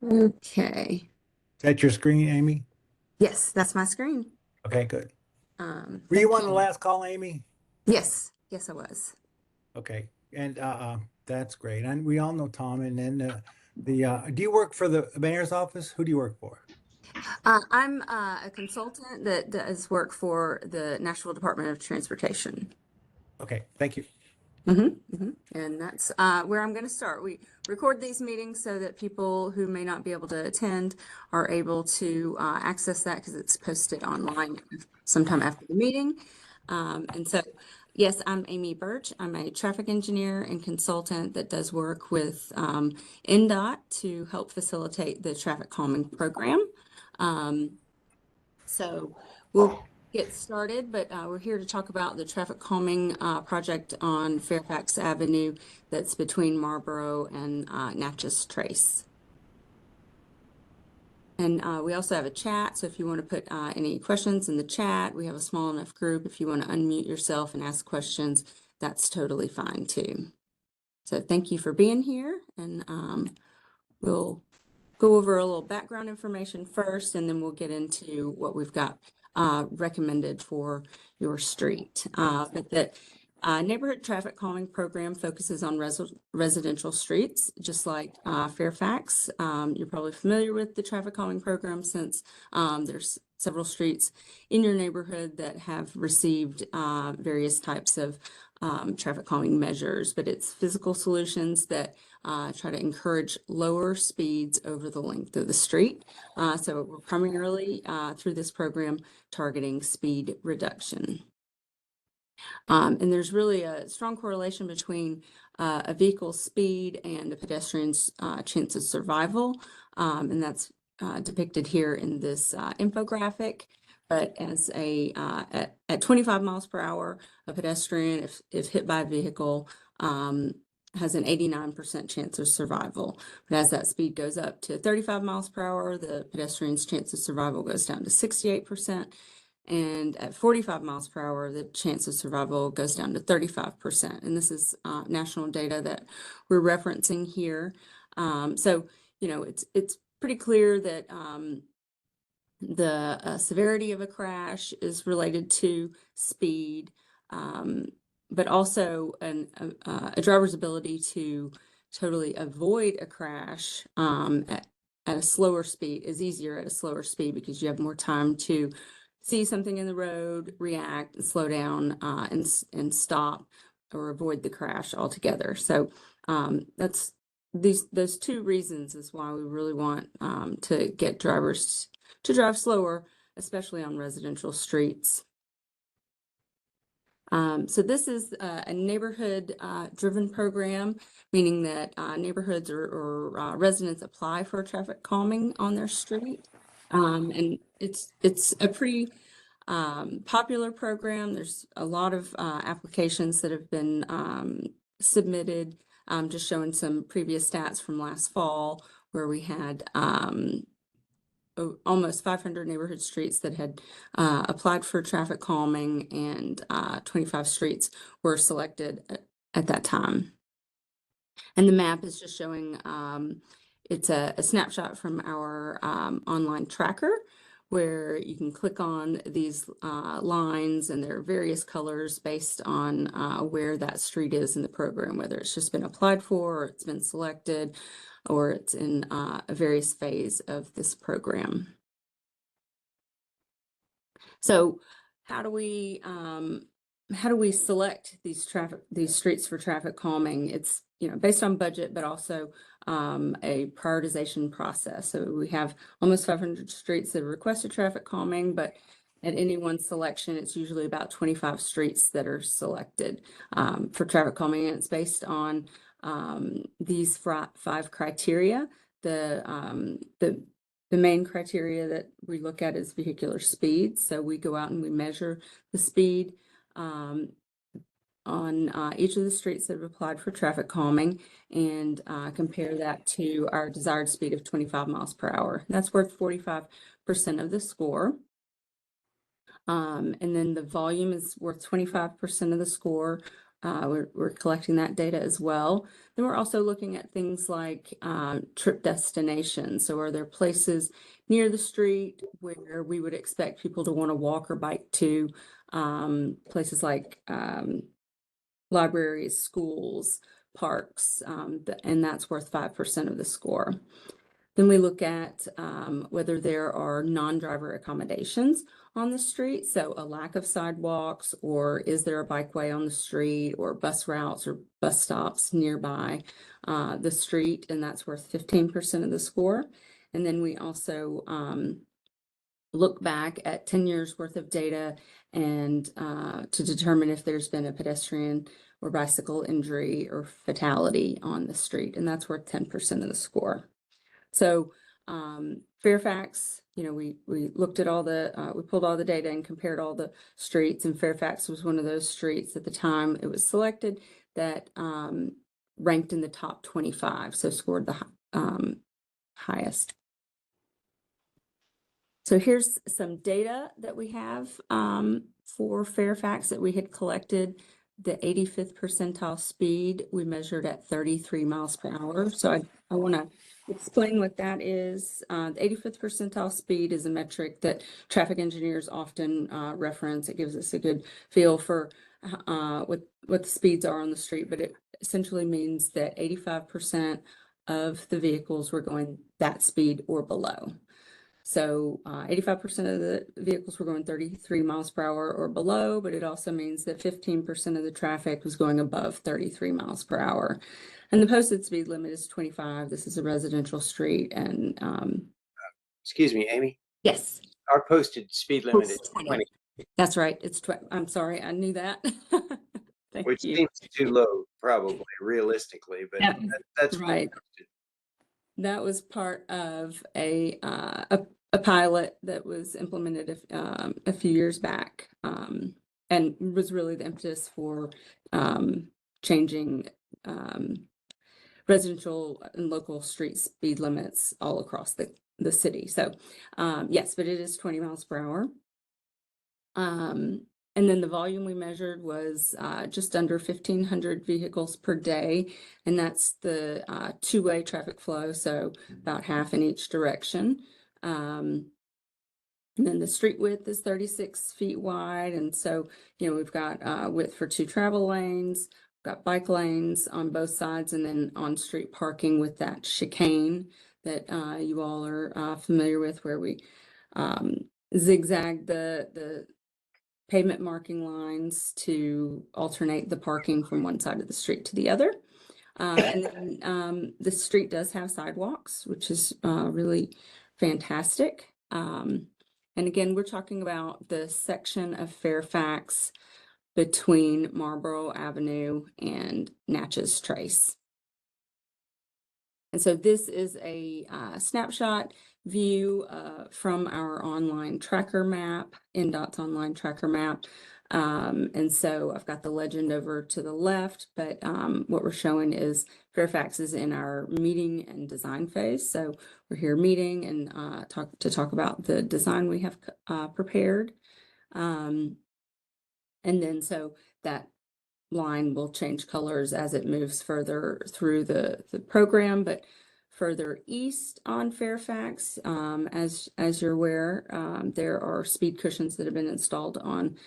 Okay. Is that your screen, Amy? Yes, that's my screen. Okay, good. Were you Thank on the you. last call, Amy? Yes, I was. Okay, and that's great. And we all know Tom. And then do you work for the mayor's office? Who do you work for? I'm a consultant that does work for the Nashville Department of Transportation. Okay, thank you. And that's where I'm going to start. We record these meetings so that people who may not be able to attend are able to access that because it's posted online sometime after the meeting. And so, yes, I'm Amy Birch. I'm a traffic engineer and consultant that does work with NDOT to help facilitate the traffic calming program. So we'll get started, but we're here to talk about the traffic calming project on Fairfax Avenue that's between Marlboro and Natchez Trace. And we also have a chat, so if you want to put any questions in the chat, we have a small enough group. If you want to unmute yourself and ask questions, that's totally fine too. So thank you for being here, and we'll go over a little background information first, and then we'll get into what we've got recommended for your street. But the neighborhood traffic calming program focuses on residential streets, just like Fairfax. You're probably familiar with the traffic calming program since there's several streets in your neighborhood that have received various types of traffic calming measures, but it's physical solutions that try to encourage lower speeds over the length of the street. So we're primarily through this program targeting speed reduction. And there's really a strong correlation between a vehicle's speed and a pedestrian's chance of survival. And that's depicted here in this infographic. But as at 25 miles per hour, a pedestrian, if hit by a vehicle, has an 89% chance of survival. But as that speed goes up to 35 miles per hour, the pedestrian's chance of survival goes down to 68%. And at 45 miles per hour, the chance of survival goes down to 35%. And this is national data that we're referencing here. So, it's pretty clear that the severity of a crash is related to speed, but also a driver's ability to totally avoid a crash at a slower speed is easier at a slower speed because you have more time to see something in the road, react, and slow down, and stop or avoid the crash altogether. So that's those two reasons is why we really want to get drivers to drive slower, especially on residential streets. So this is a neighborhood driven program, meaning that neighborhoods or residents apply for traffic calming on their street. And it's a pretty popular program. There's a lot of applications that have been submitted, just showing some previous stats from last fall where we had almost 500 neighborhood streets that had applied for traffic calming, and 25 streets were selected at that time. And the map is just showing, it's a snapshot from our online tracker where you can click on these lines, and there are various colors based on where that street is in the program, whether it's just been applied for, or it's been selected, or it's in a various phase of this program. So how do we select these streets for traffic calming? It's based on budget, but also a prioritization process. So we have almost 500 streets that requested traffic calming, but at any one selection, it's usually about 25 streets that are selected for traffic calming, and it's based on these 5 criteria. The main criteria that we look at is vehicular speed. So we go out and we measure the speed on each of the streets that have applied for traffic calming, and compare that to our desired speed of 25 miles per hour. That's worth 45% of the score. And then the volume is worth 25% of the score, We're collecting that data as well. Then we're also looking at things like trip destinations. So are there places near the street where we would expect people to want to walk or bike to? Places like libraries, schools, parks, and that's worth 5% of the score. Then we look at whether there are non-driver accommodations on the street, so a lack of sidewalks, or is there a bikeway on the street, or bus routes or bus stops nearby the street, and that's worth 15% of the score. And then we also look back at 10 years worth of data and to determine if there's been a pedestrian or bicycle injury or fatality on the street, and that's worth 10% of the score. So Fairfax, we looked at all the, we pulled all the data and compared all the streets, and Fairfax was one of those streets at the time it was selected that ranked in the top 25, so scored the highest. So here's some data that we have for Fairfax that we had collected. The 85th percentile speed we measured at 33 miles per hour. So I want to explain what that is. The 85th percentile speed is a metric that traffic engineers often reference. It gives us a good feel for what the speeds are on the street, but it essentially means that 85% of the vehicles were going that speed or below. So 85% of the vehicles were going 33 miles per hour or below, but it also means that 15% of the traffic was going above 33 miles per hour. And the posted speed limit is 25. This is a residential street. And excuse me, Amy? yes. Our posted speed limit is 20. That's right. It's 20. I'm sorry. I knew that. Thank Which you. seems too low, probably, realistically, but that's right. That was part of a pilot that was implemented a few years back, and was really the impetus for changing residential and local street speed limits all across the city. So yes, but it is 20 miles per hour. And then the volume we measured was just under 1,500 vehicles per day, and that's the two-way traffic flow, so about half in each direction. And then the street width is 36 feet wide, and so we've got width for 2 travel lanes, we've got bike lanes on both sides, and then on-street parking with that chicane that you all are familiar with, where we zigzag the pavement marking lines to alternate the parking from one side of the street to the other. And then the street does have sidewalks, which is really fantastic. And again, we're talking about the section of Fairfax between Marlborough Avenue and Natchez Trace. And so this is a snapshot view from our online tracker map, NDOT's online tracker map. And so I've got the legend over to the left, but what we're showing is Fairfax is in our meeting and design phase. So we're here meeting and talk about the design we have prepared. And then so that line will change colors as it moves further through the program, but further east on Fairfax, as you're aware, there are speed cushions that have been installed on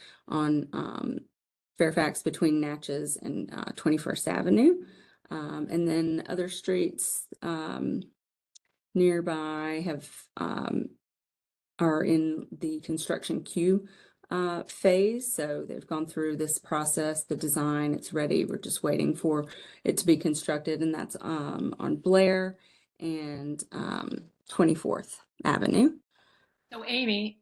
Fairfax between Natchez and 21st Avenue. And then other streets nearby have are in the construction queue phase. So they've gone through this process, the design, it's ready. We're just waiting for it to be constructed, and that's on Blair and 24th Avenue. So Amy,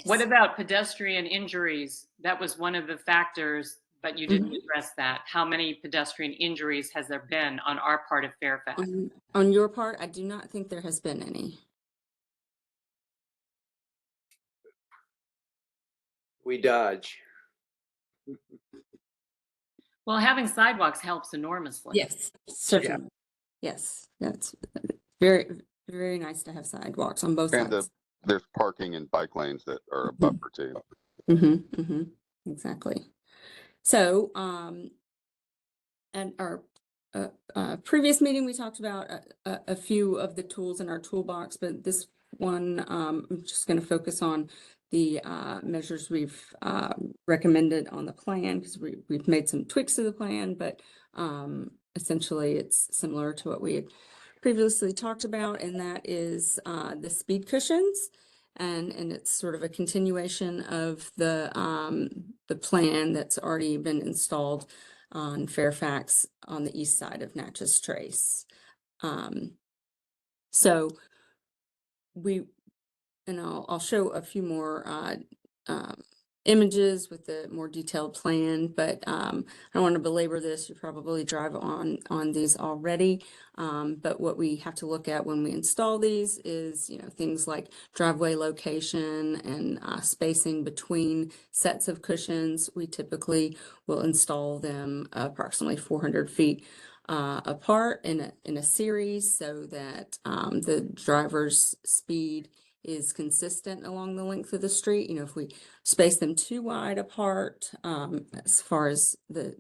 what about pedestrian injuries? That was one of the factors, but you didn't address that. How many pedestrian injuries has there been on our part of Fairfax? On your part, I do not think there has been any. We dodge. Well, having sidewalks helps enormously. Yes, certainly. Yeah. Yes, that's very, very nice to have sidewalks on both sides. There's parking and bike lanes that are a buffer too. Exactly. So At our previous meeting, we talked about a few of the tools in our toolbox, but this one, I'm just going to focus on the measures we've recommended on the plan, because we've made some tweaks to the plan, but essentially it's similar to what we had previously talked about, and that is the speed cushions. And it's sort of a continuation of the plan that's already been installed on Fairfax on the east side of Natchez Trace. So I'll show a few more images with the more detailed plan, but I don't want to belabor this. You probably drive on these already. But what we have to look at when we install these is, things like driveway location and spacing between sets of cushions. We typically will install them approximately 400 feet apart in a series, so that the driver's speed is consistent along the length of the street. If we space them too wide apart, as far as the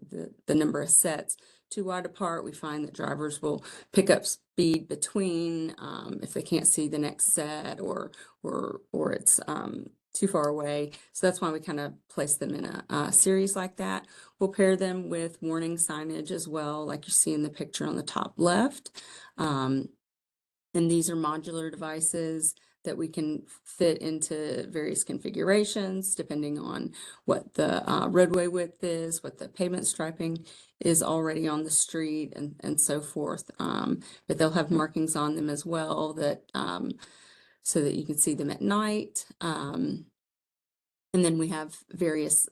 number of sets too wide apart, we find that drivers will pick up speed between if they can't see the next set, or it's too far away. So that's why we kind of place them in a series like that. We'll pair them with warning signage as well, like you see in the picture on the top left. And these are modular devices that we can fit into various configurations depending on what the roadway width is, what the pavement striping is already on the street, and so forth. But they'll have markings on them as well, that so that you can see them at night. And then we have various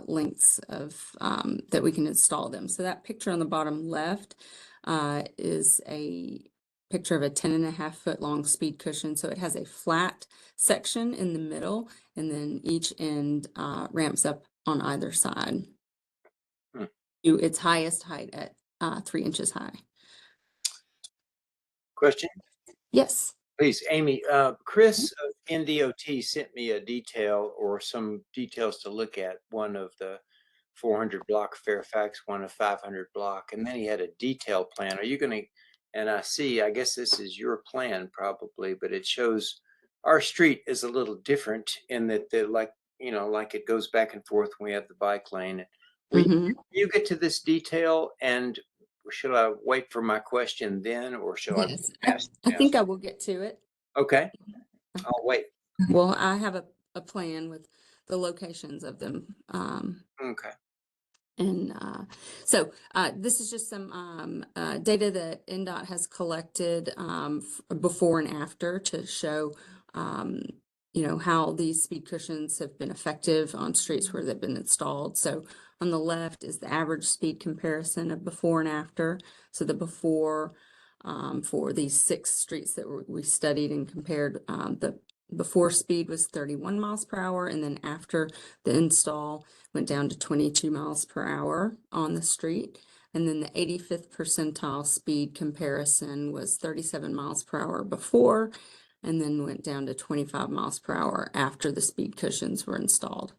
lengths of that we can install them. So that picture on the bottom left is a picture of a 10.5 foot long speed cushion. So it has a flat section in the middle, and then each end ramps up on either side to its highest height at 3 inches high. Question? Yes. Please, Amy. Chris of NDOT sent me a detail, or some details to look at, one of the 400 block Fairfax, one of 500 block, and then he had a detailed plan. Are you going to, and I guess this is your plan probably, but it shows our street is a little different in that like it goes back and forth when we have the bike lane. You get to this detail, and should I wait for my question then, or shall Yes. I ask? I think I will get to it. Okay, I'll wait. Well, I have a plan with the locations of them. Okay. And so this is just some data that NDOT has collected before and after, to show how these speed cushions have been effective on streets where they've been installed. So on the left is the average speed comparison of before and after. So the before for these 6 streets that we studied and compared, the before speed was 31 miles per hour, and then after the install went down to 22 miles per hour on the street. And then the 85th percentile speed comparison was 37 miles per hour before, and then went down to 25 miles per hour after the speed cushions were installed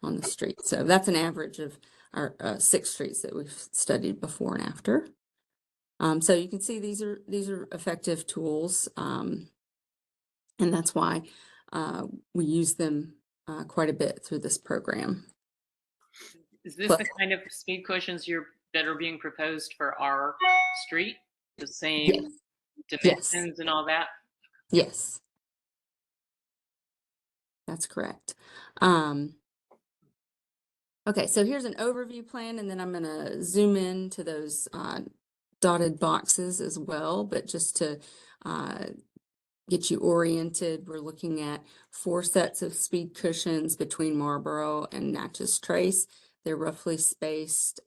on the street. So that's an average of our 6 streets that we've studied before and after. So you can see these are effective tools, and that's why we use them quite a bit through this program. Is this the kind of speed cushions that are being proposed for our street? The same dimensions and all that? Yes. That's correct. Okay, so here's an overview plan, and then I'm going to zoom in to those dotted boxes as well. But just to get you oriented, we're looking at 4 sets of speed cushions between Marlboro and Natchez Trace. They're roughly spaced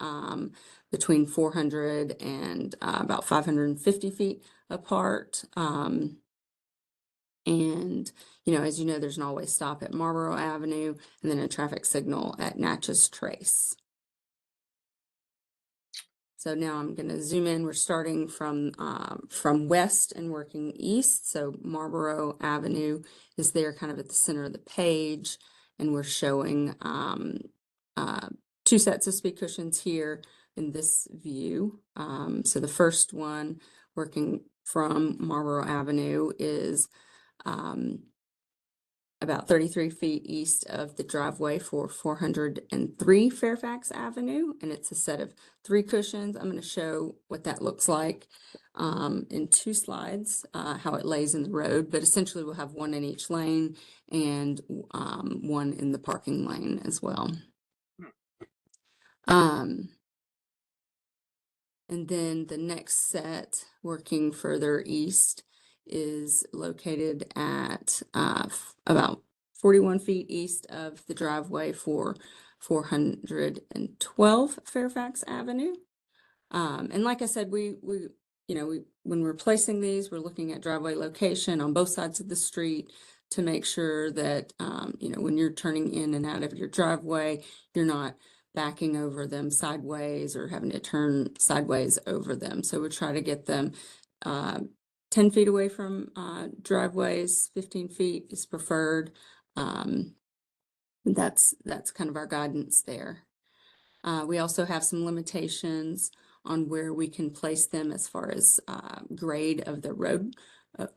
between 400 and about 550 feet apart. And, as you know, there's an always stop at Marlboro Avenue, and then a traffic signal at Natchez Trace. So now I'm going to zoom in. We're starting from west and working east. So Marlboro Avenue is there kind of at the center of the page, and we're showing 2 sets of speed cushions here, in this view. So the first one working from Marlborough Avenue is about 33 feet east of the driveway for 403 Fairfax Avenue, and it's a set of 3 cushions. I'm going to show what that looks like in 2 slides, how it lays in the road, but essentially we'll have 1 in each lane and 1 in the parking lane as well. And then the next set, working further east, is located at about 41 feet east of the driveway for 412 Fairfax Avenue. And like I said, when we're placing these, we're looking at driveway location on both sides of the street to make sure that, when you're turning in and out of your driveway, you're not backing over them sideways or having to turn sideways over them. So we try to get them 10 feet away from driveways, 15 feet is preferred. That's kind of our guidance there. We also have some limitations on where we can place them as far as grade of the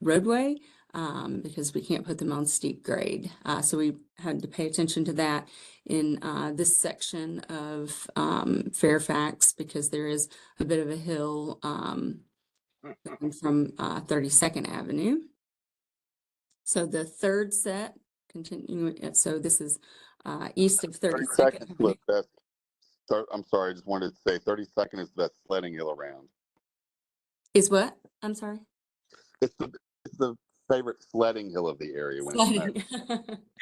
roadway, because we can't put them on steep grade. So we had to pay attention to that in this section of Fairfax, because there is a bit of a hill going from 32nd Avenue. So the third set, continuing, so this is east of 32nd Avenue. I'm sorry, I just wanted to say 32nd is that sledding hill around. Is what? I'm sorry. It's the favorite sledding hill of the area when it's Sledding.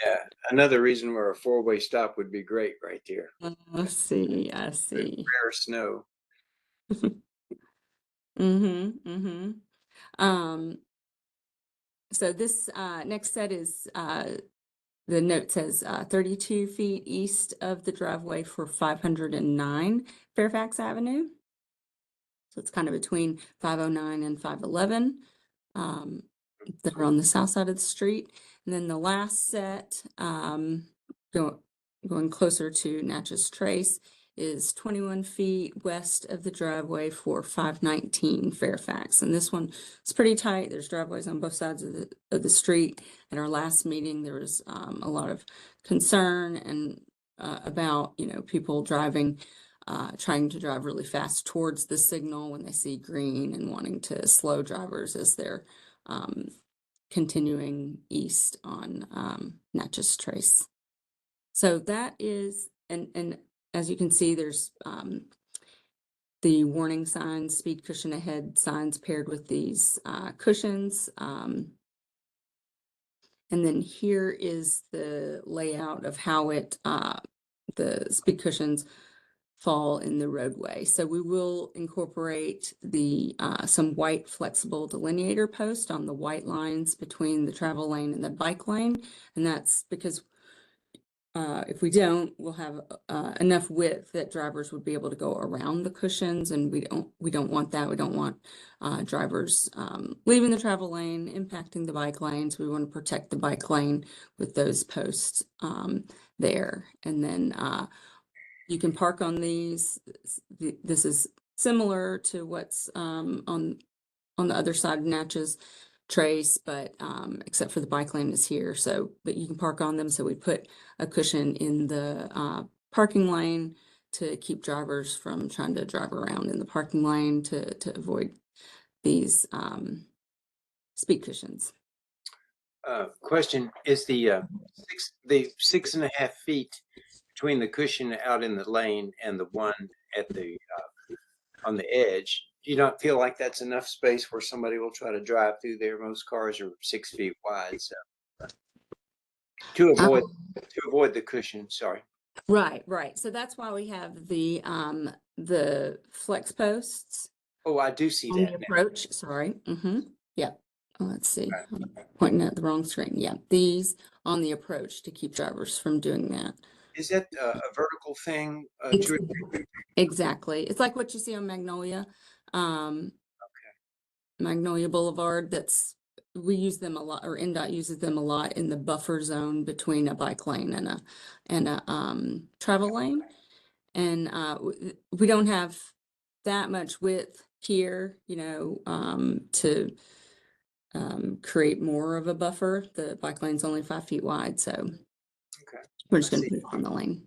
Yeah, another reason where a 4-way stop would be great right there. I see. I see. Rare snow. So this next set is the note says 32 feet east of the driveway for 509 Fairfax Avenue. So it's kind of between 509 and 511 that are on the south side of the street. And then the last set, going closer to Natchez Trace, is 21 feet west of the driveway for 519 Fairfax. And this one is pretty tight. There's driveways on both sides of the street. At our last meeting, there was a lot of concern and about, people driving, trying to drive really fast towards the signal when they see green and wanting to slow drivers as they're continuing east on Natchez Trace. So that is, and as you can see, there's the warning signs, speed cushion ahead signs paired with these cushions. And then here is the layout of how the speed cushions fall in the roadway. So we will incorporate some white flexible delineator post on the white lines between the travel lane and the bike lane. And that's because if we don't, we'll have enough width that drivers would be able to go around the cushions, and we don't want that. We don't want drivers leaving the travel lane, impacting the bike lanes. We want to protect the bike lane with those posts there. And then you can park on these. This is similar to what's on the other side of Natchez Trace, but except for the bike lane is here. So, but you can park on them. So we put a cushion in the parking lane to keep drivers from trying to drive around in the parking lane to avoid these speed cushions. Question, is the 6.5 feet between the cushion out in the lane and the one at the on the edge, do you not feel like that's enough space where somebody will try to drive through there? Most cars are 6 feet wide, so to avoid the cushion. Sorry. Right. So that's why we have the flex posts. Oh, I do see On that the now. approach. Sorry. Yeah. Let's see. I'm pointing at the wrong screen. Yeah, these on the approach to keep drivers from doing that. Is that a vertical thing? Exactly. It's like what you see on Magnolia. Magnolia Boulevard. We use them a lot, or NDOT uses them a lot in the buffer zone between a bike lane and a travel lane. And we don't have that much width here, to create more of a buffer. The bike lane's only 5 feet wide, so Okay. we're just I going see. to put it on the lane.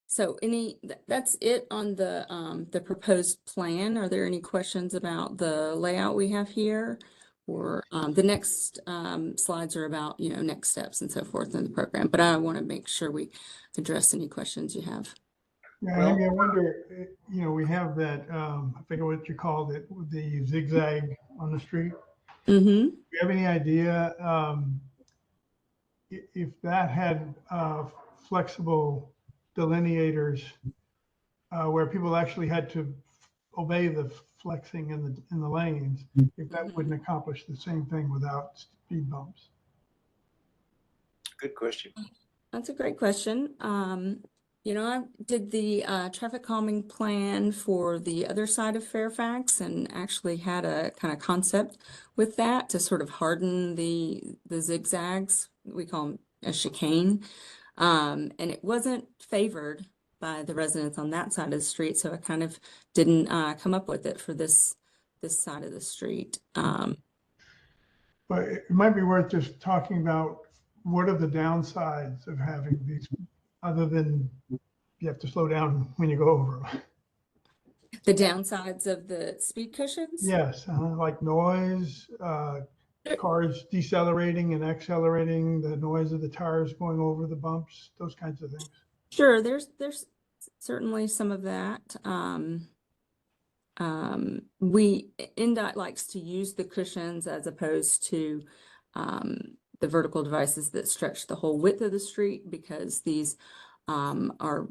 So that's it on the proposed plan. Are there any questions about the layout we have here? Or the next slides are about, next steps and so forth in the program. But I want to make sure we address any questions you have. Yeah, Well- Amy, I wonder, we have that, I forget what you called it, with the zigzag on the street. Mm-hmm. Do you have any idea if that had flexible delineators where people actually had to obey the flexing in the lanes, if that wouldn't accomplish the same thing without speed bumps? Good question. That's a great question. I did the traffic calming plan for the other side of Fairfax and actually had a kind of concept with that to sort of harden the zigzags. We call them a chicane. And it wasn't favored by the residents on that side of the street, so I kind of didn't come up with it for this side of the street. But it might be worth just talking about what are the downsides of having these, other than you have to slow down when you go over them. The downsides of the speed cushions? Yes, like noise, cars decelerating and accelerating, the noise of the tires going over the bumps, those kinds of things. Sure, there's certainly some of that. NDOT likes to use the cushions as opposed to the vertical devices that stretch the whole width of the street, because these are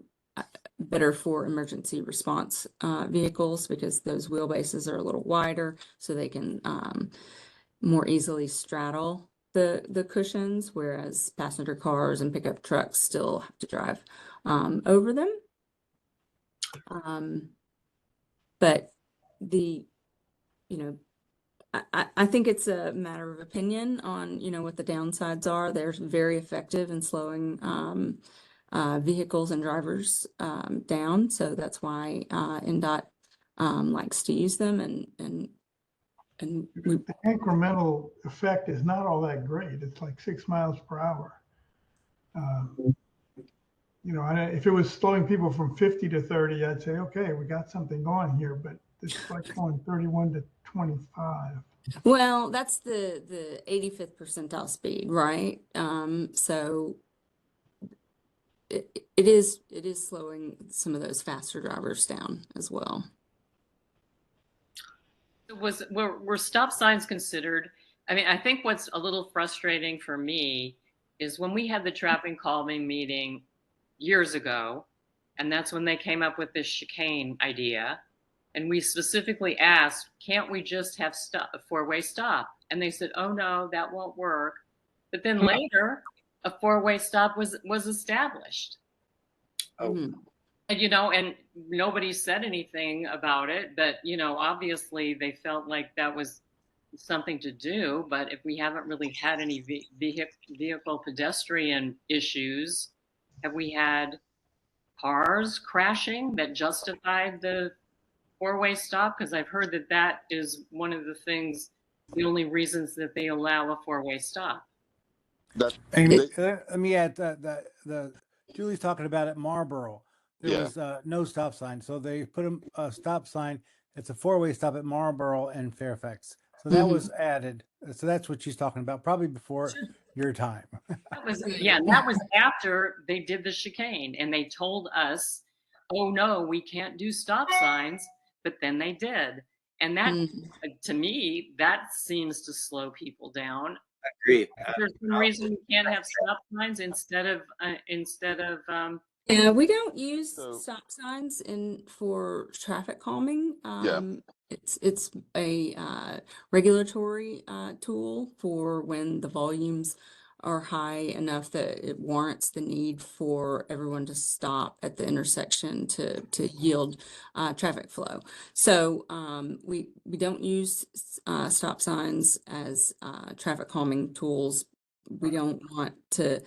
better for emergency response vehicles, because those wheelbases are a little wider, so they can more easily straddle the cushions, whereas passenger cars and pickup trucks still have to drive over them. But I think it's a matter of opinion on, what the downsides are. They're very effective in slowing vehicles and drivers down. So that's why NDOT likes to use them, and The incremental effect is not all that great. It's like 6 miles per hour. If it was slowing people from 50 to 30, I'd say, okay, we got something going here, but it's like going 31 to 25. well, that's the 85th percentile speed, right? So it is slowing some of those faster drivers down as well. Were stop signs considered? I mean, I think what's a little frustrating for me is when we had the traffic calming meeting years ago, and that's when they came up with this chicane idea. And we specifically asked, can't we just have a 4-way stop? And they said, oh no, that won't work. But then later, a 4-way stop was established. Oh. And, and nobody said anything about it, but, obviously they felt like that was something to do. But if we haven't really had any vehicle pedestrian issues, have we had cars crashing that justified the 4-way stop? Because I've heard that is one of the only reasons that they allow a 4-way stop. Amy, let me add the Julie's talking about at Marlboro. There was no stop sign, so they put a stop sign. It's a 4-way stop at Marlboro and Fairfax. So that was added. So that's what she's talking about, probably before your time. That was after they did the chicane, and they told us, oh no, we can't do stop signs, but then they did. And that, to me, that seems to slow people down. I agree. There's some reason we can't have stop signs instead of Yeah, we don't use So- stop signs for traffic calming. It's a regulatory tool for when the volumes are high enough that it warrants the need for everyone to stop at the intersection to yield traffic flow. So we don't use stop signs as traffic calming tools. We don't want to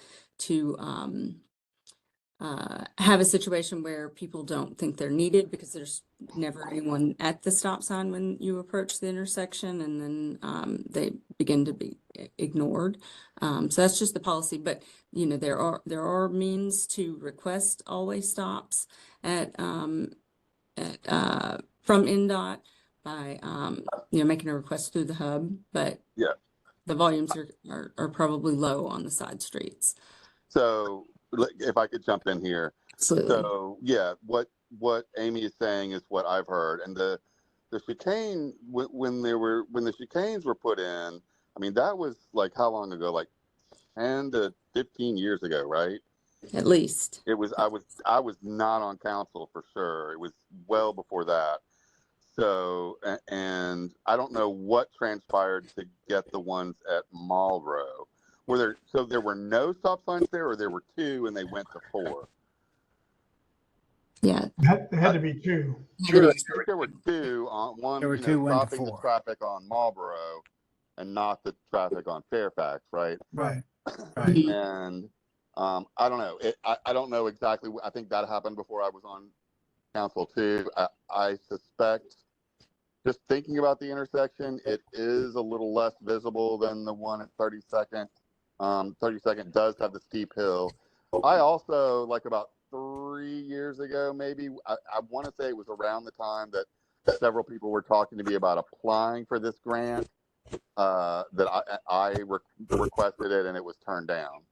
have a situation where people don't think they're needed because there's never anyone at the stop sign when you approach the intersection, and then they begin to be ignored. So that's just the policy. But you know, there are means to request always stops at from NDOT by you know, making a request through the hub, but Yeah. the volumes are probably low on the side streets. So if I could jump in here. Absolutely. So yeah, what Amy is saying is what I've heard. And the chicane, when the chicanes were put in, I mean, that was like how long ago? Like 10 to 15 years ago, right? At least. It was, I was not on council for sure. It was well before that. So, and I don't know what transpired to get the ones at Marlboro. So there were no stop signs there, or there were 2 and they went to 4? Yeah. There had to be 2. True. I think there were 2 on one, There were 2 went to stopping the 4. traffic on Marlboro and not the traffic on Fairfax, right? Right. Right. And I don't know. I don't know exactly. I think that happened before I was on council too. I suspect, just thinking about the intersection, it is a little less visible than the one at 32nd. 32nd does have the steep hill. I also, like about 3 years ago, maybe, I want to say it was around the time that several people were talking to me about applying for this grant, that I requested it and it was turned down.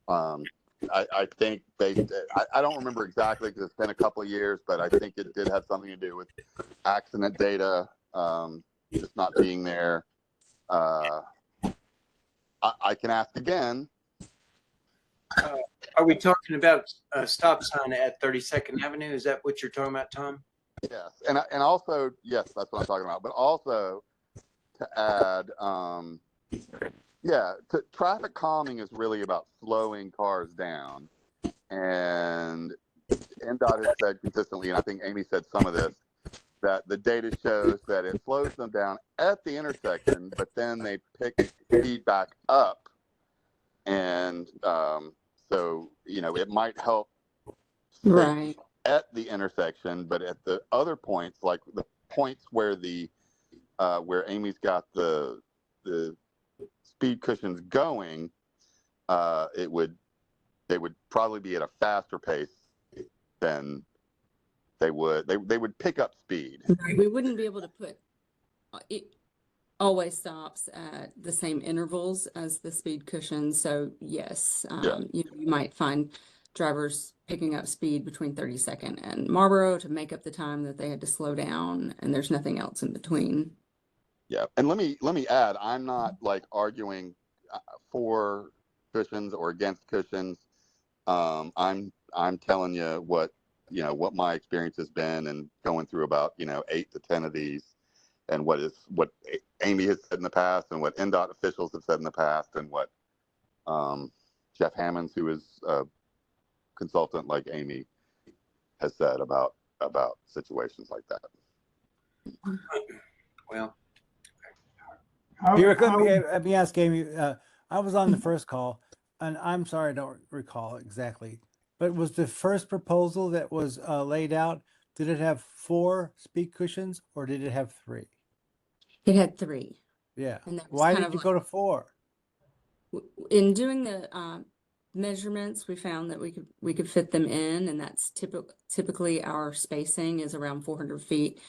I think I don't remember exactly because it's been a couple of years, but I think it did have something to do with accident data, just not being there. I can ask again. Are we talking about a stop sign at 32nd Avenue? Is that what you're talking about, Tom? Yes, and also, yes, that's what I'm talking about. But also to add, traffic calming is really about slowing cars down. And NDOT has said consistently, and I think Amy said some of this, that the data shows that it slows them down at the intersection, but then they pick speed back up. And so, you know, it might help Right. at the intersection, but at the other points, like the points where where Amy's got the speed cushions going, they would probably be at a faster pace than they would pick up speed. Right. We wouldn't be able to put it always stops at the same intervals as the speed cushions. So yes, you might find drivers picking up speed between 32nd and Marlboro to make up the time that they had to slow down, and there's nothing else in between. Yeah, and let me add, I'm not like arguing for cushions or against cushions. I'm telling you what my experience has been, and going through about 8 to 10 of these, and what Amy has said in the past, and what NDOT officials have said in the past, and what Jeff Hammonds, who is a consultant like Amy, has said about situations like that. Well, Let me ask Amy. I was on the first call, and I'm sorry I don't recall exactly, but was the first proposal that was laid out, did it have 4 speed cushions or did it have 3? It had 3. Yeah. And that was Why kind did of you go to 4? in doing the measurements, we found that we could fit them in, and that's typically our spacing is around 400 feet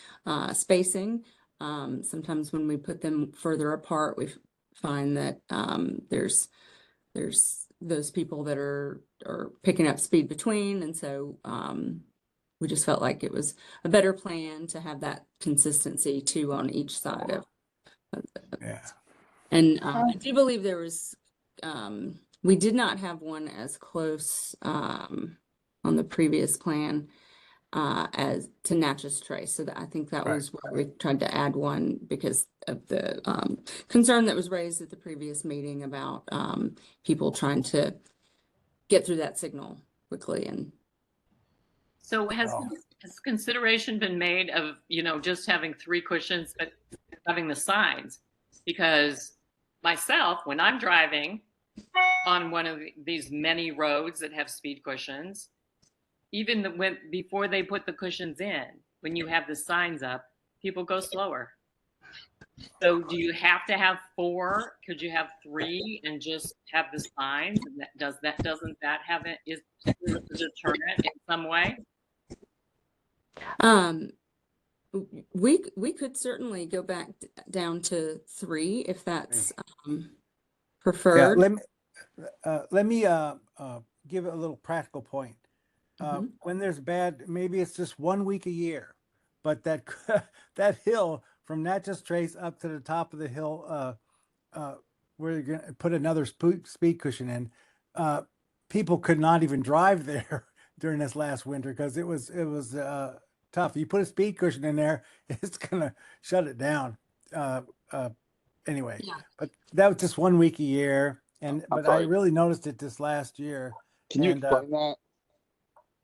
spacing. Sometimes when we put them further apart, we find that there's those people that are picking up speed between, and so we just felt like it was a better plan to have that consistency too on each side of Yeah. And I do believe there was we did not have one as close on the previous plan as to Natchez Trace. So I think that was why we tried to add one, because of the concern that was raised at the previous meeting about people trying to get through that signal quickly. And so has consideration been made of, just having 3 cushions, but having the sides? Because myself, when I'm driving on one of these many roads that have speed cushions, even before they put the cushions in, when you have the signs up, people go slower. So do you have to have 4? Could you have 3 and just have the signs? And doesn't that have it, is a deterrent in some way? We could certainly go back down to 3 if that's preferred. Let me give a little practical point. When there's bad, maybe it's just 1 week a year, but that that hill from Natchez Trace up to the top of the hill, where you're going to put another speed cushion in, people could not even drive there during this last winter because it was tough. You put a speed cushion in there, it's gonna shut it down. Anyway, but that was just 1 week a year, but I really noticed it this last year. Can you explain that?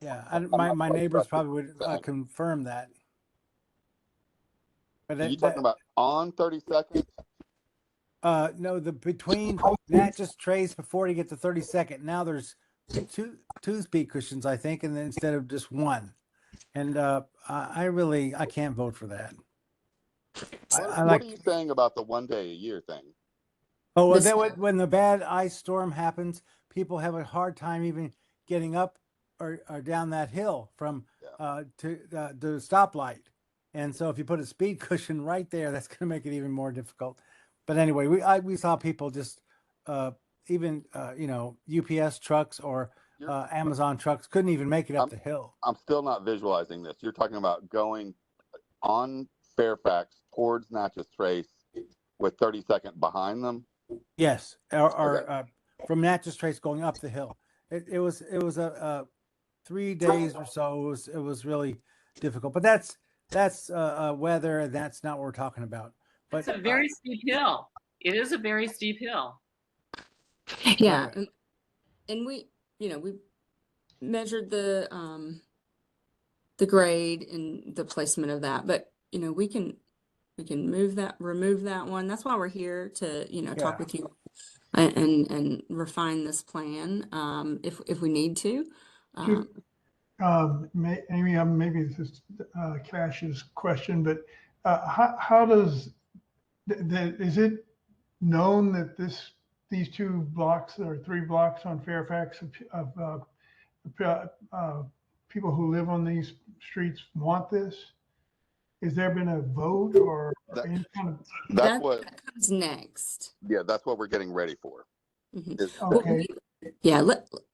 Yeah, my neighbors probably would confirm that. But Are you talking about on 32nd? No, between Natchez Trace before you get to 32nd. Now there's two speed cushions, I think, and then instead of just 1. And I can't vote for that. What are you saying about the 1 day a year thing? Oh, well, when the bad ice storm happens, people have a hard time even getting up or down that hill from to the stoplight. And so if you put a speed cushion right there, that's going to make it even more difficult. But anyway, we saw people just even UPS trucks or Amazon trucks couldn't even make it up the hill. I'm still not visualizing this. You're talking about going on Fairfax towards Natchez Trace with 32nd behind them? Yes, or from Natchez Trace going up the hill. It was a 3 days or so. It was really difficult. But that's weather, and that's not what we're talking about. But it's a very steep hill. It is a very steep hill. Yeah, and we measured the grade and the placement of that, but we can remove that one. That's why we're here to talk with you and refine this plan if we need to. Maybe this is Cash's question, but how does is it known that these 2 blocks or 3 blocks on Fairfax of people who live on these streets want this? Has there been a vote or any kind of? That comes next. Yeah, that's what we're getting ready for. Okay.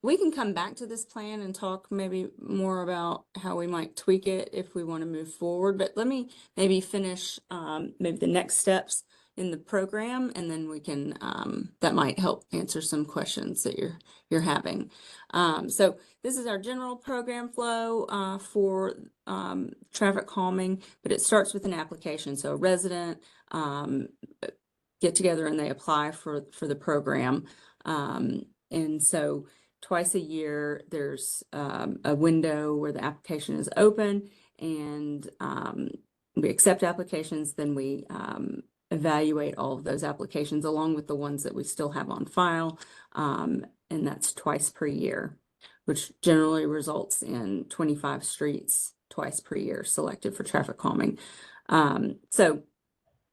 We can come back to this plan and talk maybe more about how we might tweak it if we want to move forward. But let me maybe finish maybe the next steps in the program, and then we can that might help answer some questions that you're having. So this is our general program flow for traffic calming, but it starts with an application. So a resident get together and they apply for the program. And so twice a year, there's a window where the application is open, and we accept applications. Then we evaluate all of those applications along with the ones that we still have on file. And that's twice per year, which generally results in 25 streets twice per year selected for traffic calming. So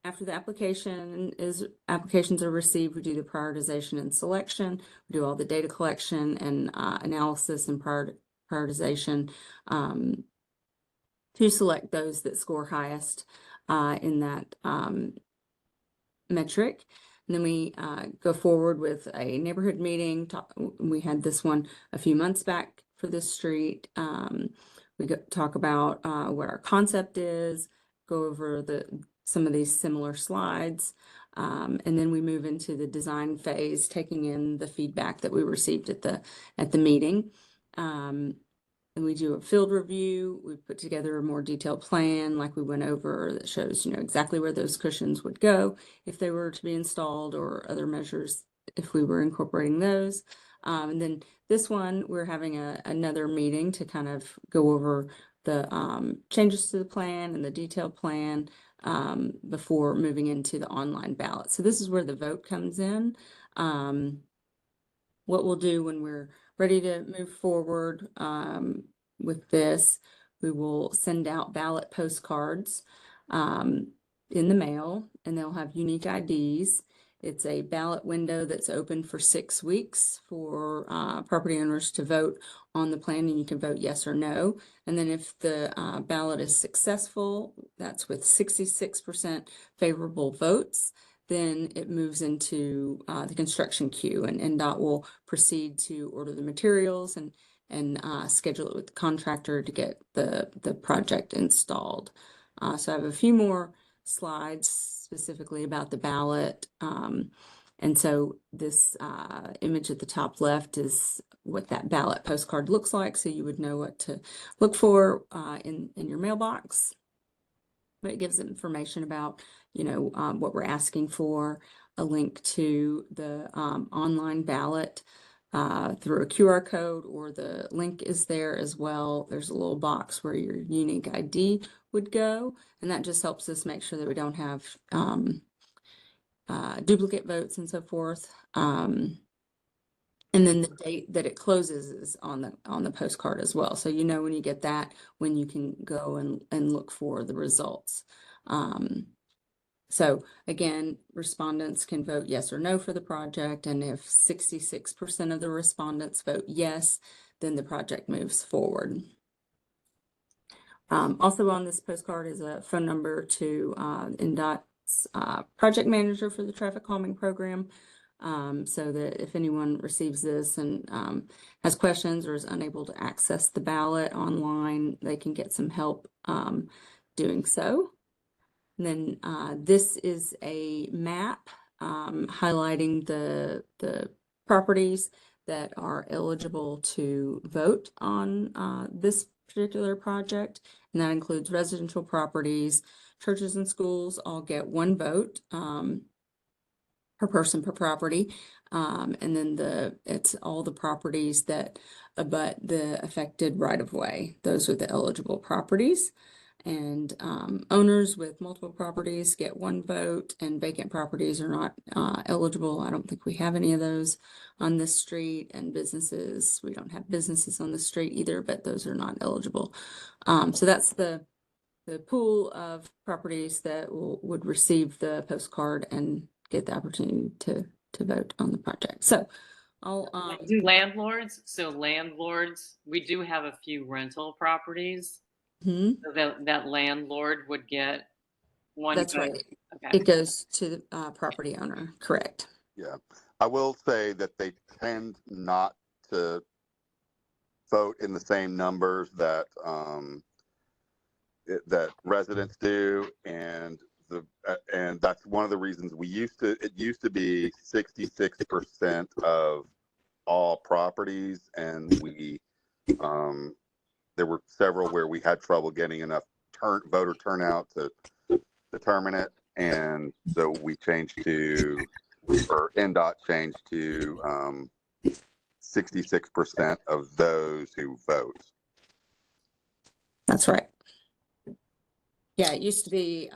after the applications are received, we do the prioritization and selection. We do all the data collection and analysis and prioritization to select those that score highest in that metric. And then we go forward with a neighborhood meeting. We had this one a few months back for this street. We talk about what our concept is, go over some of these similar slides, and then we move into the design phase, taking in the feedback that we received at the meeting. And we do a field review. We put together a more detailed plan like we went over that shows, exactly where those cushions would go if they were to be installed, or other measures if we were incorporating those. And then this one, we're having another meeting to kind of go over the changes to the plan and the detailed plan before moving into the online ballot. So this is where the vote comes in. What we'll do when we're ready to move forward, with this, we will send out ballot postcards in the mail, and they'll have unique IDs. It's a ballot window that's open for 6 weeks for property owners to vote on the plan, and you can vote yes or no. And then if the ballot is successful, that's with 66% favorable votes, then it moves into the construction queue, and NDOT will proceed to order the materials and schedule it with the contractor to get the project installed. So I have a few more slides specifically about the ballot. And so this image at the top left is what that ballot postcard looks like. So you would know what to look for in your mailbox. But it gives information about, what we're asking for, a link to the online ballot through a QR code, or the link is there as well. There's a little box where your unique ID would go, and that just helps us make sure that we don't have duplicate votes and so forth. And then the date that it closes is on the postcard as well. So when you get that, when you can go and look for the results. So again, respondents can vote yes or no for the project, and if 66% of the respondents vote yes, then the project moves forward. Also on this postcard is a phone number to NDOT's project manager for the traffic calming program, so that if anyone receives this and has questions or is unable to access the ballot online, they can get some help doing so. And then this is a map highlighting the properties that are eligible to vote on this particular project, and that includes residential properties. Churches and schools all get 1 vote per person per property, and then it's all the properties that abut the affected right-of-way. Those are the eligible properties. And owners with multiple properties get 1 vote, and vacant properties are not eligible. I don't think we have any of those on this street. And businesses, we don't have businesses on the street either, but those are not eligible. So that's the pool of properties that would receive the postcard and get the opportunity to vote on the project. So I'll do landlords. So landlords, we do have a few rental properties. So that landlord would get 1 That's vote. right. Okay. It goes to the property owner, correct? Yeah, I will say that they tend not to vote in the same numbers that that residents do, and that's one of the reasons it used to be 66% of all properties, and there were several where we had trouble getting enough voter turnout to determine it, and so we changed NDOT changed to 66% of those who vote. That's right. Yeah, it used to be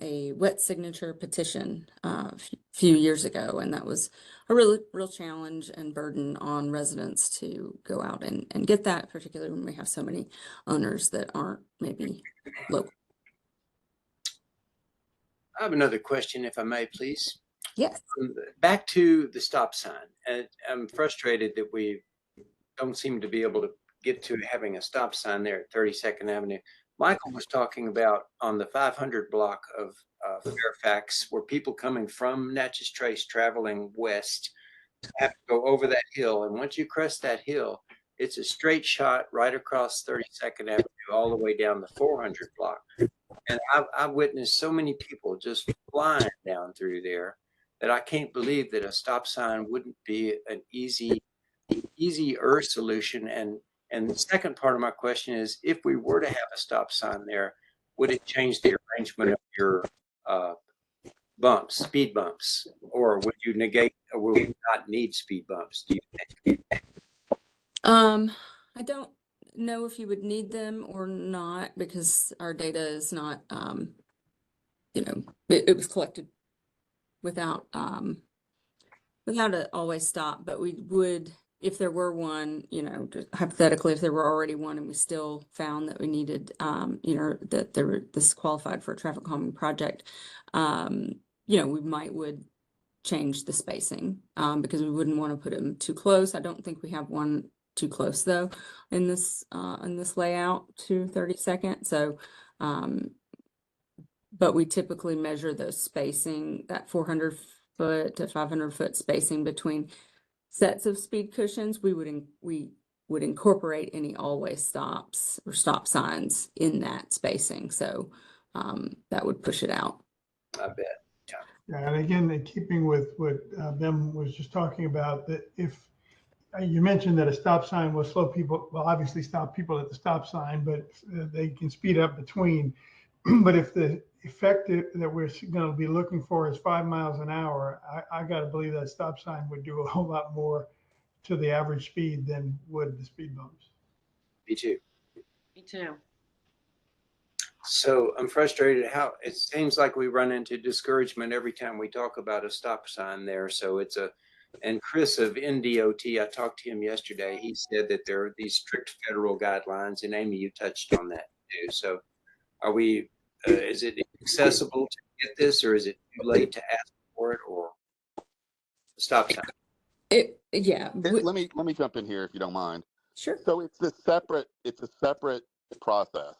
a wet signature petition a few years ago, and that was a real challenge and burden on residents to go out and get that, particularly when we have so many owners that aren't maybe local. I have another question, if I may, please. Yes. Back to the stop sign. And I'm frustrated that we don't seem to be able to get to having a stop sign there at 32nd Avenue. Michael was talking about on the 500 block of Fairfax, where people coming from Natchez Trace traveling west have to go over that hill. And once you crest that hill, it's a straight shot right across 32nd Avenue all the way down the 400 block. And I've witnessed so many people just flying down through there that I can't believe that a stop sign wouldn't be an easier solution. And the second part of my question is, if we were to have a stop sign there, would it change the arrangement of your speed bumps, or would you negate, or would we not need speed bumps, do you think? I don't know if you would need them or not, because our data is not, it was collected without it always stop, but we would if there were one, you know, just hypothetically, if there were already one and we still found that we needed, you know, that this qualified for a traffic calming project, you know, we would change the spacing, because we wouldn't want to put them too close. I don't think we have one too close though in this layout to 32nd. So, but we typically measure those spacing, that 400 foot to 500 foot spacing between sets of speed cushions. We would incorporate any always stops or stop signs in that spacing. So that would push it out. I bet. Yeah, and again, in keeping with what Ben was just talking about, that if you mentioned that a stop sign will slow people, well, obviously stop people at the stop sign, but they can speed up between. But if the effect that we're going to be looking for is 5 miles an hour, I got to believe that stop sign would do a whole lot more to the average speed than would the speed bumps. Me too. Me too. So I'm frustrated how it seems like we run into discouragement every time we talk about a stop sign there. So and Chris of NDOT, I talked to him yesterday. He said that there are these strict federal guidelines, and Amy, you touched on that too. So are we, is it accessible to get this, or is it too late to ask for it, or stop sign? Yeah. Let me jump in here if you don't mind. Sure. So it's a separate process.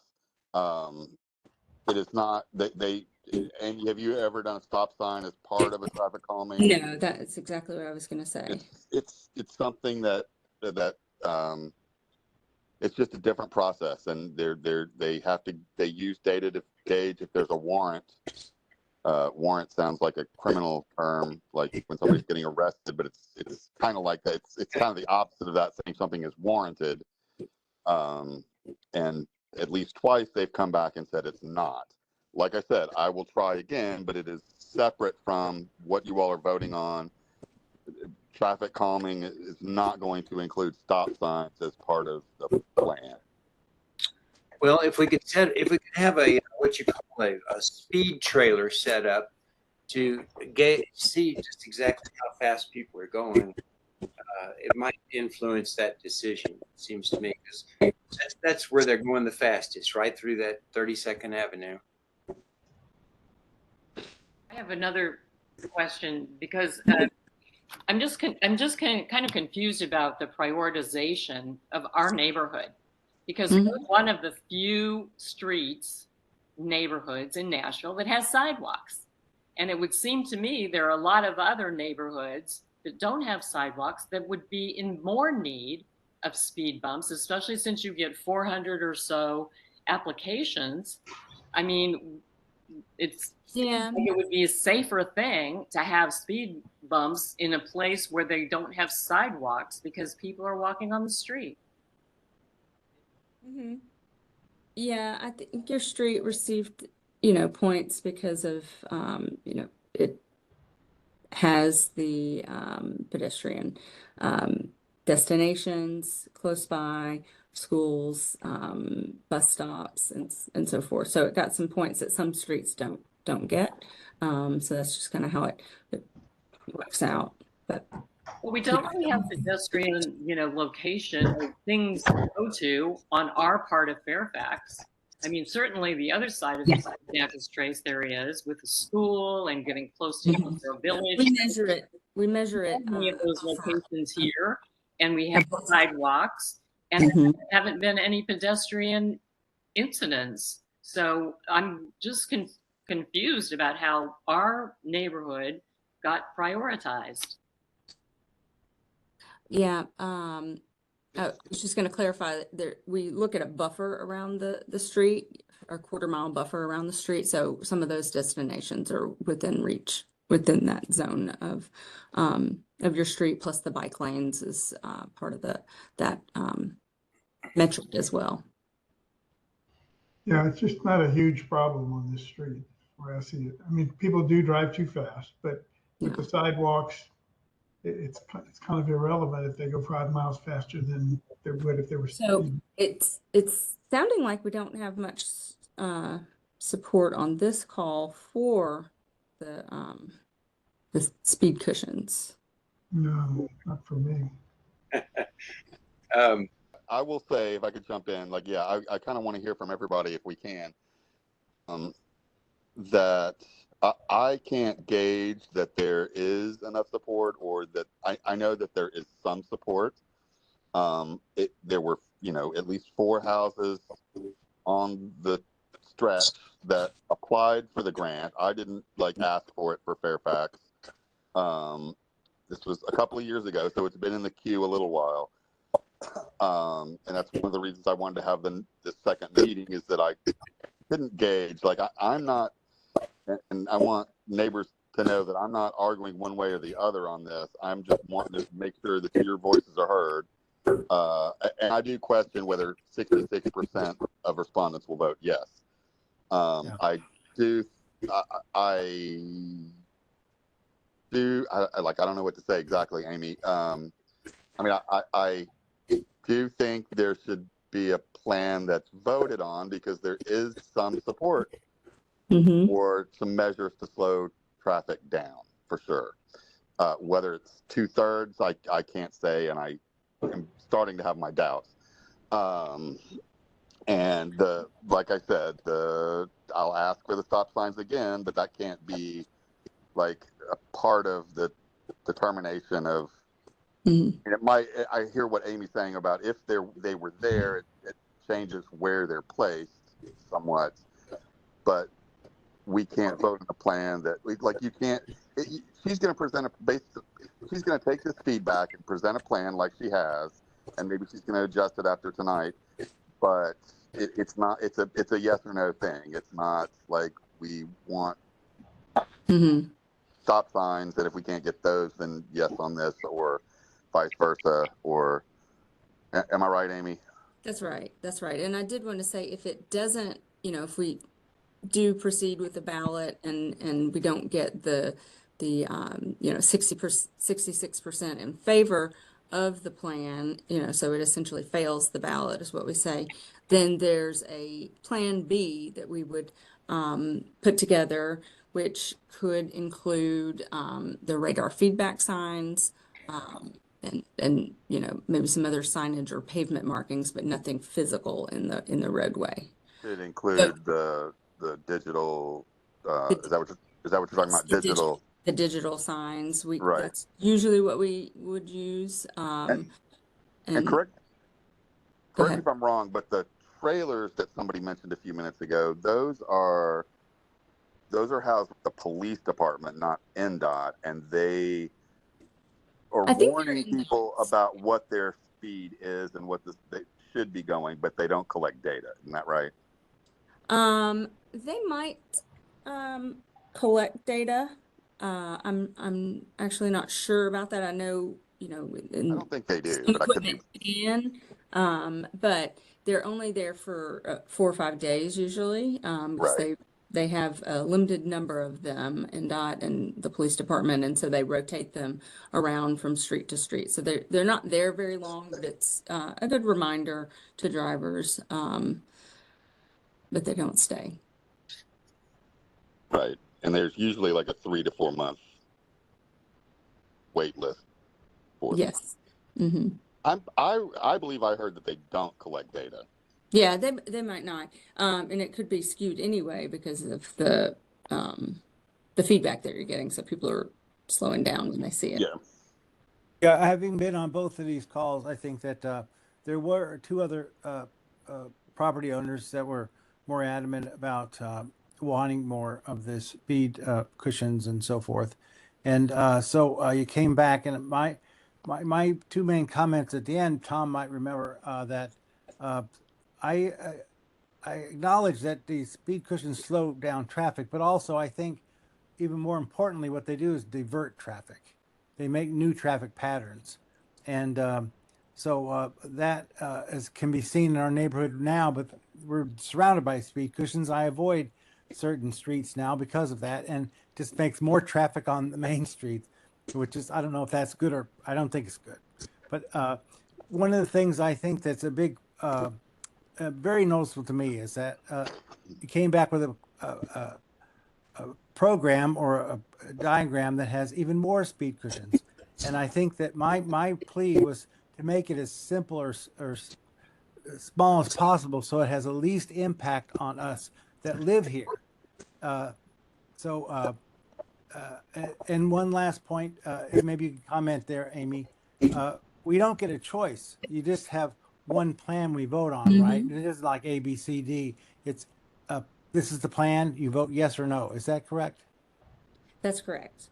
It is not and have you ever done a stop sign as part of a traffic calming? No, that's exactly what I was going to say. It's something that it's just a different process, and they use data to gauge if there's a warrant. Warrant sounds like a criminal term, like when somebody's getting arrested, but it's kind of like that. It's kind of the opposite of that, saying something is warranted. And at least twice they've come back and said it's not. Like I said, I will try again, but it is separate from what you all are voting on. Traffic calming is not going to include stop signs as part of the plan. Well, if we could have a what you call a speed trailer set up to see just exactly how fast people are going, it might influence that decision. It seems to me, because that's where they're going the fastest, right through that 32nd Avenue. I have another question, because I'm just kind of confused about the prioritization of our neighborhood, because we're one of the few neighborhoods in Nashville that has sidewalks. And it would seem to me there are a lot of other neighborhoods that don't have sidewalks that would be in more need of speed bumps, especially since you get 400 or so applications. I mean, it would be a safer thing to have speed bumps in a place where they don't have sidewalks, because people are walking on the street. Yeah, I think your street received, points because of, it has the pedestrian destinations close by, schools, bus stops, and so forth. So it got some points that some streets don't get. So that's just kind of how it works out. But well, we don't really have pedestrian, location or things to go to on our part of Fairfax. I mean, certainly the other side of the Fairfax Trace there is, with the school and getting close to the village. We measure it. Many of those locations here, and we have sidewalks, and there haven't been any pedestrian incidents. So I'm just confused about how our neighborhood got prioritized. Yeah, I was just going to clarify that we look at a buffer around the street, or quarter-mile buffer around the street. So some of those destinations are within reach, within that zone of your street, plus the bike lanes is part of that metric as well. Yeah, it's just not a huge problem on this street where I see it. I mean, people do drive too fast, but with the sidewalks, it's kind of irrelevant if they go 5 miles faster than they would if they were. So it's sounding like we don't have much support on this call for the speed cushions. No, not for me. I will say, if I could jump in, like, yeah, I kind of want to hear from everybody if we can. That I can't gauge that there is enough support, or that I know that there is some support. There were, at least 4 houses on the stretch that applied for the grant. I didn't ask for it for Fairfax. This was a couple of years ago, so it's been in the queue a little while. And that's one of the reasons I wanted to have the second meeting, is that I couldn't gauge. I'm not, and I want neighbors to know that I'm not arguing one way or the other on this. I'm just wanting to make sure that your voices are heard. And I do question whether 66% of respondents will vote yes. I do. I don't know what to say exactly, Amy. I do think there should be a plan that's voted on, because there is some support for some measures to slow traffic down, for sure. Whether it's 2/3, I can't say, and I am starting to have my doubts. And like I said, I'll ask for the stop signs again, but that can't be a part of the determination of. It might. I hear what Amy's saying about if they were there, it changes where they're placed somewhat, but we can't vote on a plan that you can't. She's going to present she's going to take this feedback and present a plan like she has, and maybe she's going to adjust it after tonight. But it's not. It's a yes or no thing. It's not like we want stop signs, and if we can't get those, then yes on this, or vice versa. Or am I right, Amy? That's right. That's right. And I did want to say, if it doesn't, if we do proceed with the ballot and we don't get the 66% in favor of the plan, so it essentially fails the ballot, is what we say, then there's a plan B that we would put together, which could include the radar feedback signs, and maybe some other signage or pavement markings, but nothing physical in the roadway. It include the digital. Is that what you're talking about? Digital. The digital signs. Right. That's usually what we would use. And correct me if I'm wrong, but the trailers that somebody mentioned a few minutes ago, those are housed with the police department, not NDOT, and they are warning people about what their speed is and what they should be going, but they don't collect data. Isn't that right? They might collect data. I'm actually not sure about that. I know, I don't think they do, but I could be. But they're only there for 4 or 5 days usually, because they have a limited number of them, NDOT and the police department, and so they rotate them around from street to street. So they're not there very long, but it's a good reminder to drivers, but they don't stay. Right. And there's usually a 3 to 4 month wait list for them. Yes. I believe I heard that they don't collect data. Yeah, they might not, and it could be skewed anyway because of the feedback that you're getting. So people are slowing down when they see it. Yeah. Having been on both of these calls, I think that there were 2 other property owners that were more adamant about wanting more of the speed cushions and so forth. And so you came back, and my 2 main comments at the end, Tom might remember that I acknowledge that the speed cushions slow down traffic, but also I think even more importantly, what they do is divert traffic. They make new traffic patterns. And so that can be seen in our neighborhood now, but we're surrounded by speed cushions. I avoid certain streets now because of that, and just makes more traffic on the main streets, which is, I don't know if that's good, or I don't think it's good. But one of the things I think that's a big, very noticeable to me is that you came back with a program or a diagram that has even more speed cushions. And I think that my plea was to make it as simple or small as possible, so it has the least impact on us that live here. And one last point, maybe you can comment there, Amy. We don't get a choice. You just have one plan we vote on, right? It is like A, B, C, D. It's this is the plan. You vote yes or no. Is that correct? That's correct.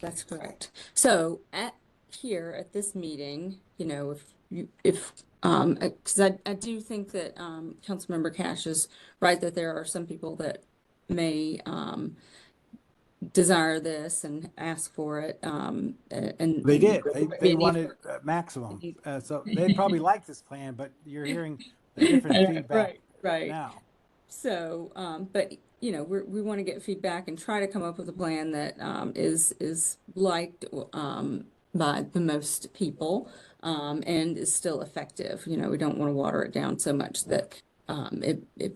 That's correct. So here at this meeting, you know, because I do think that Councilmember Cash is right that there are some people that may desire this and ask for it. And They did. They need wanted maximum. So they probably like this plan, but you're hearing a different feedback right. now. So, but you know, we want to get feedback and try to come up with a plan that is liked by the most people and is still effective. You know, we don't want to water it down so much that it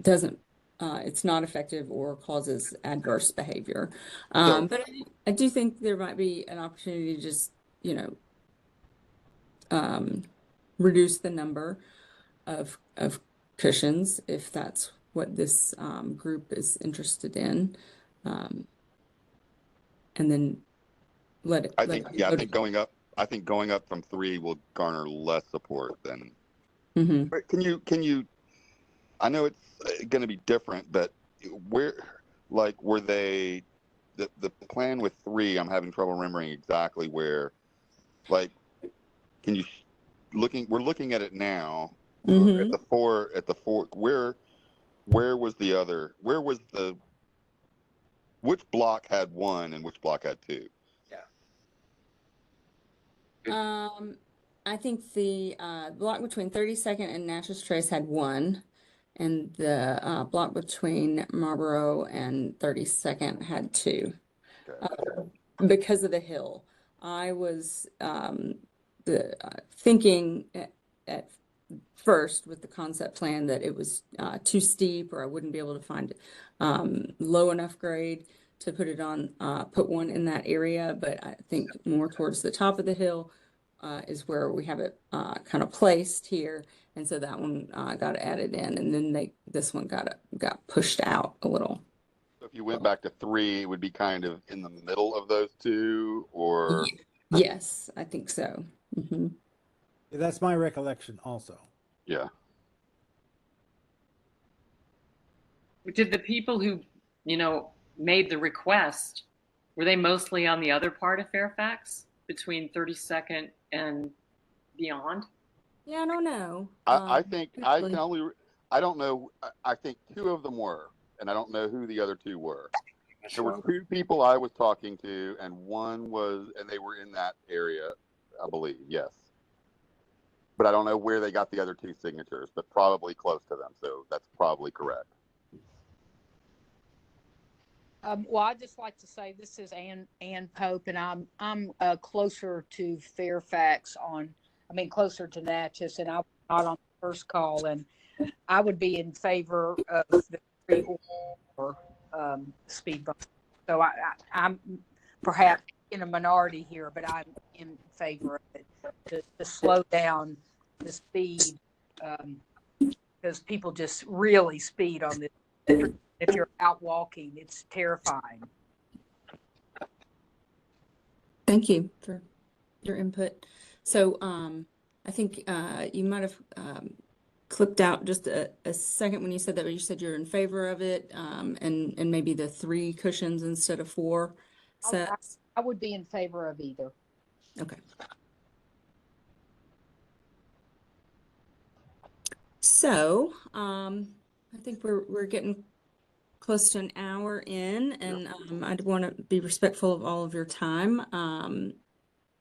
doesn't. It's not effective or causes adverse behavior. But I do think there might be an opportunity to just, you know, reduce the number of cushions if that's what this group is interested in, and then let it. I think going up. I think going up from 3 will garner less support than. But can you? I know it's going to be different, but were they the plan with 3? I'm having trouble remembering exactly where. Like, can you we're looking at it now. At the 4, where was the other? Which block had 1 and which block had 2? Yeah. I think the block between 32nd and Natchez Trace had 1, and the block between Marlboro and 32nd had 2. Because of the hill. I was thinking at first with the concept plan that it was too steep, or I wouldn't be able to find low enough grade to put it on, put one in that area. But I think more towards the top of the hill is where we have it kind of placed here. And so that one got added in, and then this one got pushed out a little. So if you went back to 3, it would be kind of in the middle of those 2, or? Yes, I think so. That's my recollection also. Yeah. Did the people who, you know, made the request, were they mostly on the other part of Fairfax between 32nd and beyond? Yeah, I don't know. I think I don't know. I think 2 of them were, and I don't know who the other 2 were. There were 2 people I was talking to, and one was, and they were in that area, I believe. Yes. But I don't know where they got the other 2 signatures, but probably close to them. So that's probably correct. Well, I'd just like to say this is Ann Pope, and I'm closer to Fairfax closer to Natchez, and I'm not on the first call, and I would be in favor of the 3 or speed bump. So I'm perhaps in a minority here, but I'm in favor of it to slow down the speed because people just really speed on this. If you're out walking, it's terrifying. Thank you for your input. So I think you might have clipped out just a second when you said that, but you said you're in favor of it and maybe the 3 cushions instead of 4 sets. I would be in favor of either. Okay. So I think we're getting close to an hour in, and I'd want to be respectful of all of your time.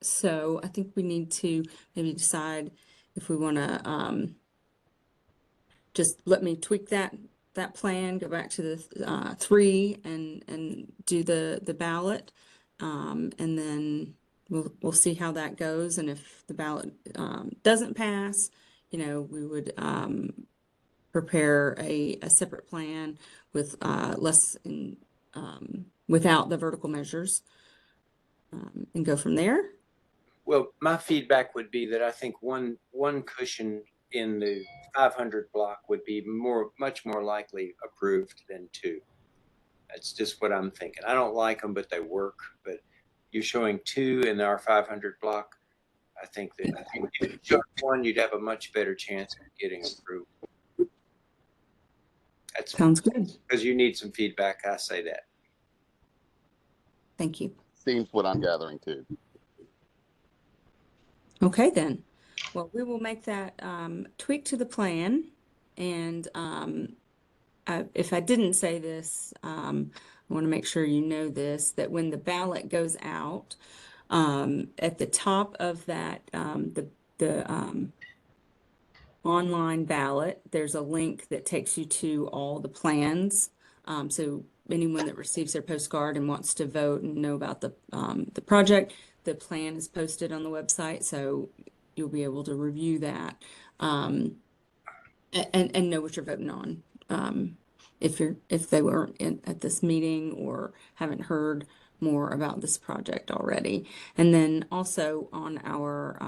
So I think we need to maybe decide if we want to just let me tweak that plan, go back to the 3 and do the ballot, and then we'll see how that goes. And if the ballot doesn't pass, you know, we would prepare a separate plan with without the vertical measures, and go from there. Well, my feedback would be that I think one cushion in the 500 block would be much more likely approved than two. That's just what I'm thinking. I don't like them, but they work. But you're showing two in our 500 block. I think that if you showed one, you'd have a much better chance of getting approved. That Sounds good. because you need some feedback. I say that. Thank you. Seems what I'm gathering too. Okay, then. Well, we will make that tweak to the plan. And if I didn't say this, I want to make sure you know this, that when the ballot goes out, at the top of that, the online ballot, there's a link that takes you to all the plans. So anyone that receives their postcard and wants to vote and know about the project, the plan is posted on the website, so you'll be able to review that and know what you're voting on. If they weren't at this meeting or haven't heard more about this project already. And then also on our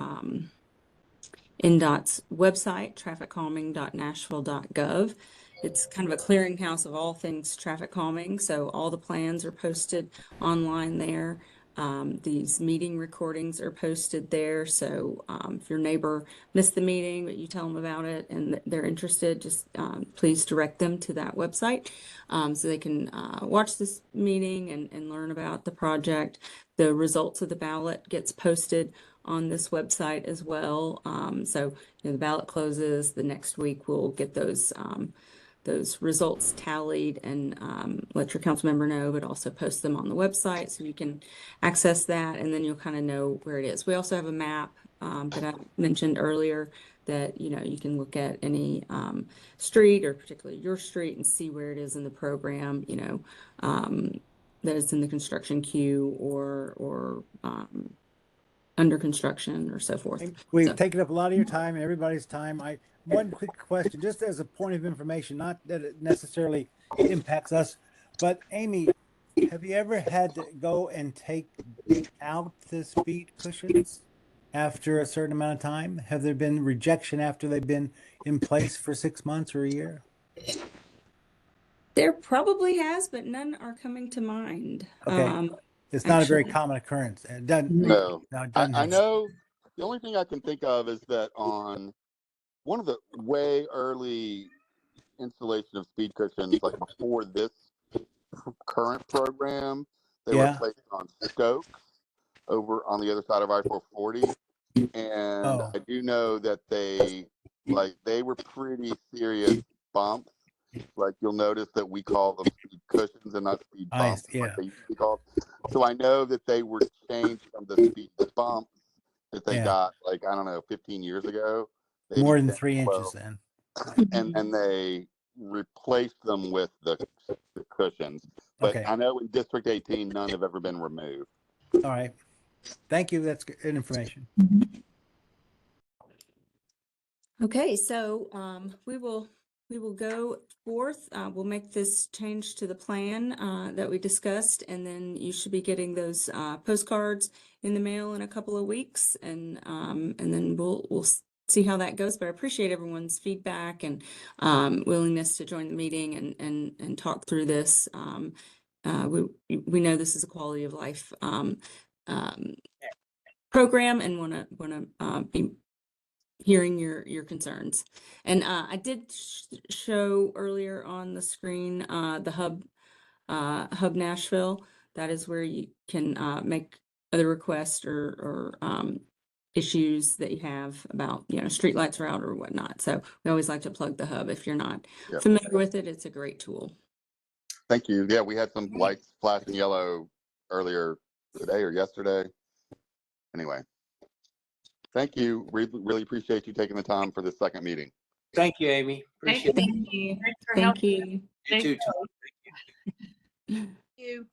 NDOT's website, TrafficCalming.Nashville.gov. It's kind of a clearinghouse of all things traffic calming. So all the plans are posted online there. These meeting recordings are posted there. So if your neighbor missed the meeting, but you tell them about it and they're interested, just please direct them to that website so they can watch this meeting and learn about the project. The results of the ballot gets posted on this website as well. So the ballot closes the next week. We'll get those results tallied and let your council member know, but also post them on the website so you can access that, and then you'll kind of know where it is. We also have a map that I mentioned earlier that you can look at any street, or particularly your street, and see where it is in the program. That it's in the construction queue or under construction or so forth. We've taken up a lot of your time and everybody's time. One quick question, just as a point of information, not that it necessarily impacts us, but Amy, have you ever had to go and take out the speed cushions after a certain amount of time? Have there been rejection after they've been in place for 6 months or a year? There probably has, but none are coming to mind. Okay. It's not a very actually. common occurrence. It doesn't. No, it doesn't I happen. know the only thing I can think of is that on one of the way early installation of speed cushions, like before this current program, they were placed on Stokes over on the other side of I-440. And I do know that they were pretty serious bumps. Like you'll notice that we call them speed cushions and not speed bumps, like they used to be called. So I know that they were changed from the speed bumps that they got, like, I don't know, 15 years ago. More than 3 inches then. And they replaced them with the cushions. But I know in District 18, none have ever been removed. All right. Thank you. That's good information. Okay, so we will go forth. We'll make this change to the plan that we discussed, and then you should be getting those postcards in the mail in a couple of weeks, and then we'll see how that goes. But I appreciate everyone's feedback and willingness to join the meeting and talk through this. We know this is a quality of life program, and want to be hearing your concerns. And I did show earlier on the screen the Hub Nashville. That is where you can make other requests or issues that you have about streetlights are out or whatnot. So we always like to plug the Hub. If you're not familiar with it, it's a great tool. Thank you. Yeah, we had some lights flashing yellow earlier today or yesterday. Anyway. Thank you. Really appreciate you taking the time for this second meeting. Thank you, Amy. Appreciate it. Thank you. Thank you. You too, Tom. You.